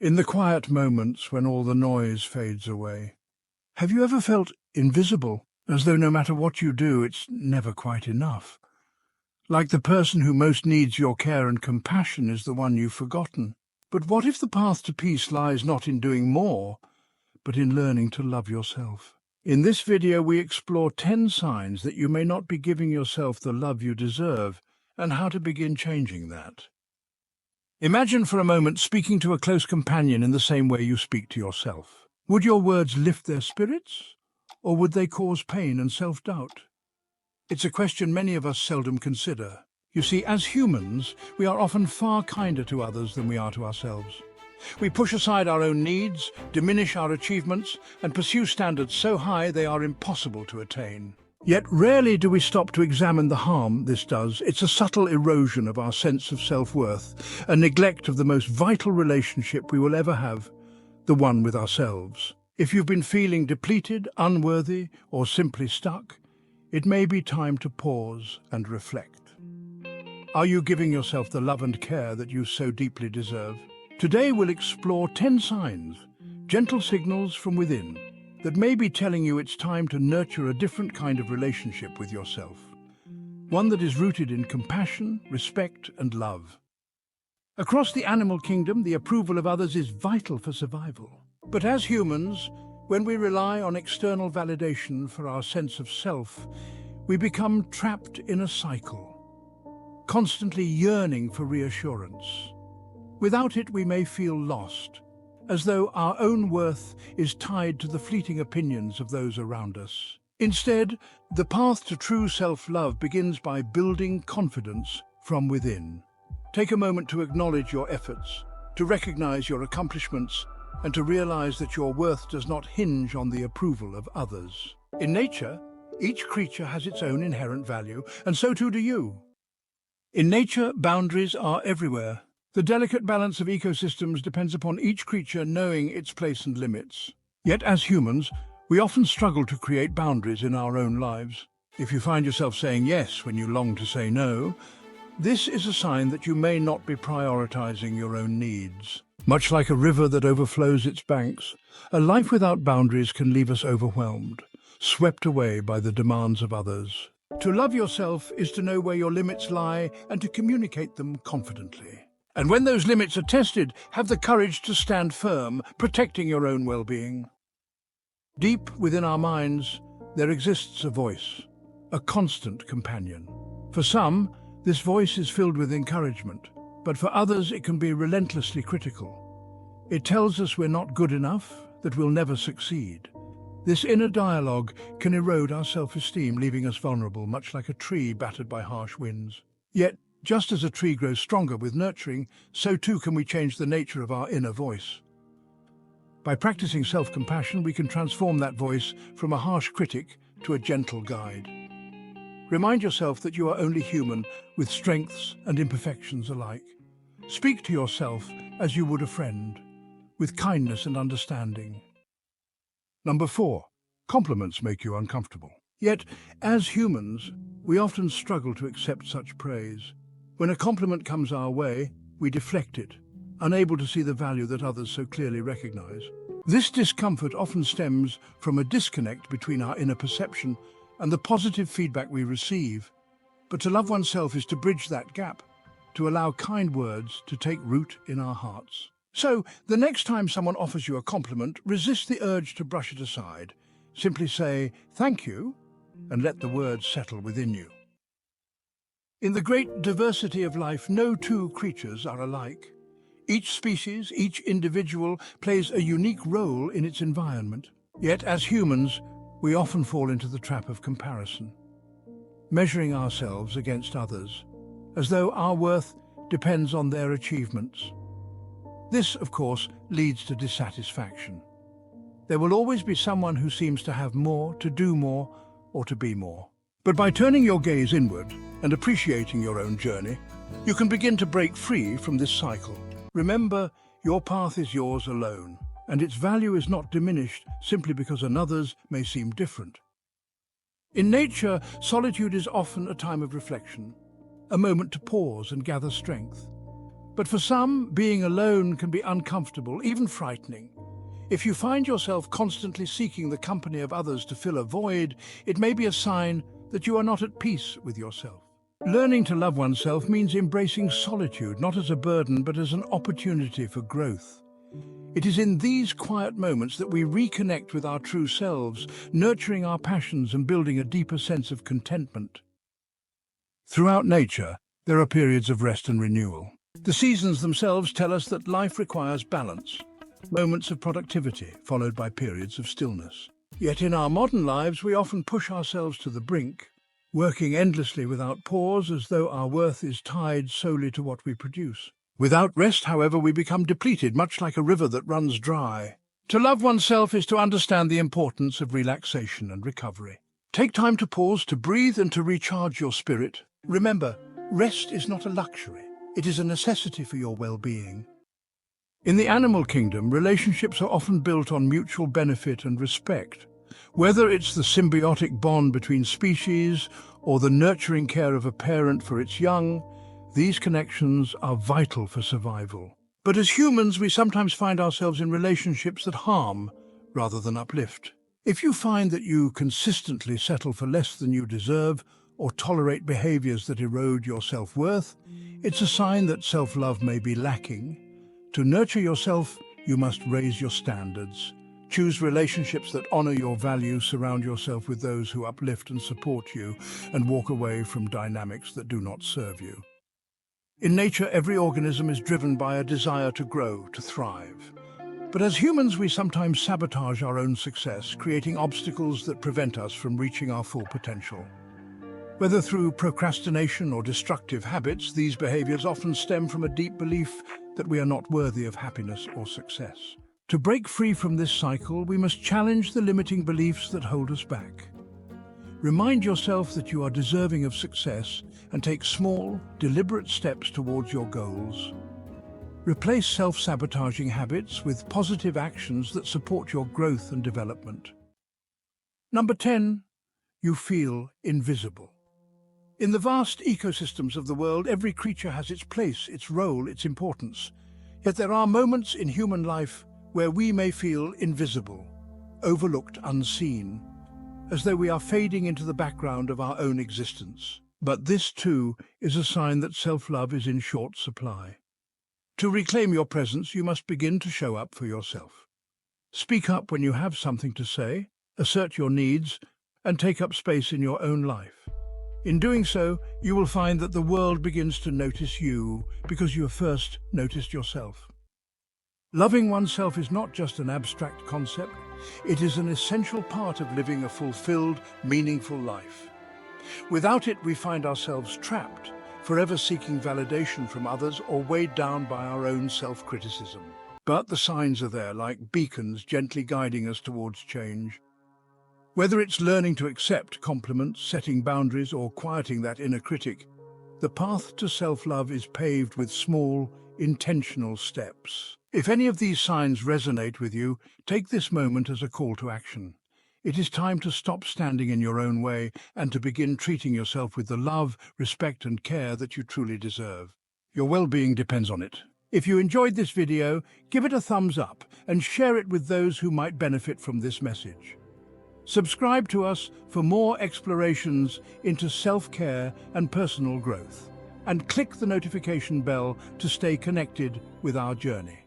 In the quiet moments when all the noise fades away, have you ever felt invisible, as though no matter what you do, it's never quite enough? Like the person who most needs your care and compassion is the one you've forgotten. But what if the path to peace lies not in doing more, but in learning to love yourself? In this video, we explore 10 signs that you may not be giving yourself the love you deserve and how to begin changing that. Imagine for a moment speaking to a close companion in the same way you speak to yourself. Would your words lift their spirits, or would they cause pain and self-doubt? It's a question many of us seldom consider. You see, as humans, we are often far kinder to others than we are to ourselves. We push aside our own needs, diminish our achievements, and pursue standards so high they are impossible to attain. Yet rarely do we stop to examine the harm this does. It's a subtle erosion of our sense of self-worth, a neglect of the most vital relationship we will ever have, the one with ourselves. If you've been feeling depleted, unworthy, or simply stuck, it may be time to pause and reflect. Are you giving yourself the love and care that you so deeply deserve? Today we'll explore 10 signs, gentle signals from within, that may be telling you it's time to nurture a different kind of relationship with yourself. One that is rooted in compassion, respect, and love. Across the animal kingdom, the approval of others is vital for survival. But as humans, when we rely on external validation for our sense of self, we become trapped in a cycle, constantly yearning for reassurance. Without it, we may feel lost, as though our own worth is tied to the fleeting opinions of those around us. Instead, the path to true self-love begins by building confidence from within. Take a moment to acknowledge your efforts, to recognize your accomplishments, and to realize that your worth does not hinge on the approval of others. In nature, each creature has its own inherent value, and so too do you. In nature, boundaries are everywhere. The delicate balance of ecosystems depends upon each creature knowing its place and limits. Yet, as humans, we often struggle to create boundaries in our own lives. If you find yourself saying yes when you long to say no, this is a sign that you may not be prioritizing your own needs. Much like a river that overflows its banks, a life without boundaries can leave us overwhelmed, swept away by the demands of others. To love yourself is to know where your limits lie and to communicate them confidently. And when those limits are tested, have the courage to stand firm, protecting your own well-being. Deep within our minds, there exists a voice, a constant companion. For some, this voice is filled with encouragement, but for others it can be relentlessly critical. It tells us we're not good enough, that we'll never succeed. This inner dialogue can erode our self-esteem, leaving us vulnerable, much like a tree battered by harsh winds. Yet, just as a tree grows stronger with nurturing, so too can we change the nature of our inner voice. By practicing self-compassion, we can transform that voice from a harsh critic to a gentle guide. Remind yourself that you are only human, with strengths and imperfections alike. Speak to yourself as you would a friend, with kindness and understanding. Number 4. Compliments make you uncomfortable. Yet, as humans, we often struggle to accept such praise. When a compliment comes our way, we deflect it, unable to see the value that others so clearly recognize. This discomfort often stems from a disconnect between our inner perception and the positive feedback we receive. But to love oneself is to bridge that gap, to allow kind words to take root in our hearts. So, the next time someone offers you a compliment, resist the urge to brush it aside. Simply say, "Thank you," and let the words settle within you. In the great diversity of life, no two creatures are alike. Each species, each individual, plays a unique role in its environment. Yet, as humans, we often fall into the trap of comparison, measuring ourselves against others, as though our worth depends on their achievements. This, of course, leads to dissatisfaction. There will always be someone who seems to have more, to do more, or to be more. But by turning your gaze inward and appreciating your own journey, you can begin to break free from this cycle. Remember, your path is yours alone, and its value is not diminished simply because another's may seem different. In nature, solitude is often a time of reflection, a moment to pause and gather strength. But for some, being alone can be uncomfortable, even frightening. If you find yourself constantly seeking the company of others to fill a void, it may be a sign that you are not at peace with yourself. Learning to love oneself means embracing solitude, not as a burden, but as an opportunity for growth. It is in these quiet moments that we reconnect with our true selves, nurturing our passions and building a deeper sense of contentment. Throughout nature, there are periods of rest and renewal. The seasons themselves tell us that life requires balance, moments of productivity followed by periods of stillness. Yet in our modern lives, we often push ourselves to the brink, working endlessly without pause as though our worth is tied solely to what we produce. Without rest, however, we become depleted, much like a river that runs dry. To love oneself is to understand the importance of relaxation and recovery. Take time to pause, to breathe and to recharge your spirit. Remember, rest is not a luxury. It is a necessity for your well-being. In the animal kingdom, relationships are often built on mutual benefit and respect. Whether it's the symbiotic bond between species or the nurturing care of a parent for its young, these connections are vital for survival. But as humans, we sometimes find ourselves in relationships that harm rather than uplift. If you find that you consistently settle for less than you deserve or tolerate behaviors that erode your self-worth, it's a sign that self-love may be lacking. To nurture yourself, you must raise your standards. Choose relationships that honor your values, surround yourself with those who uplift and support you, and walk away from dynamics that do not serve you. In nature, every organism is driven by a desire to grow, to thrive. But as humans, we sometimes sabotage our own success, creating obstacles that prevent us from reaching our full potential. Whether through procrastination or destructive habits, these behaviors often stem from a deep belief that we are not worthy of happiness or success. To break free from this cycle, we must challenge the limiting beliefs that hold us back. Remind yourself that you are deserving of success and take small, deliberate steps towards your goals. Replace self-sabotaging habits with positive actions that support your growth and development. Number 10, you feel invisible. In the vast ecosystems of the world, every creature has its place, its role, its importance. Yet there are moments in human life where we may feel invisible, overlooked, unseen, as though we are fading into the background of our own existence. But this, too, is a sign that self-love is in short supply. To reclaim your presence, you must begin to show up for yourself. Speak up when you have something to say, assert your needs, and take up space in your own life. In doing so, you will find that the world begins to notice you because you have first noticed yourself. Loving oneself is not just an abstract concept, it is an essential part of living a fulfilled, meaningful life. Without it, we find ourselves trapped, forever seeking validation from others or weighed down by our own self-criticism. But the signs are there, like beacons gently guiding us towards change. Whether it's learning to accept compliments, setting boundaries, or quieting that inner critic, the path to self-love is paved with small, intentional steps. If any of these signs resonate with you, take this moment as a call to action. It is time to stop standing in your own way and to begin treating yourself with the love, respect, and care that you truly deserve. Your well-being depends on it. If you enjoyed this video, give it a thumbs up and share it with those who might benefit from this message. Subscribe to us for more explorations into self-care and personal growth, and click the notification bell to stay connected with our journey.